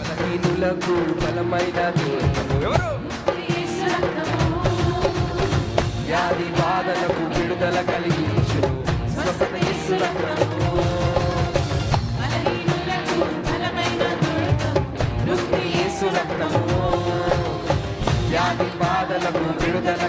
బలహీనులకు బలమైన దుర్గము ఎవరు? వ్యాధి బాధలకు విడుదల కలిగించును స్వస్థత యేసు రక్తము. యేసు రక్తము వ్యాధి బాధలకు విడుదల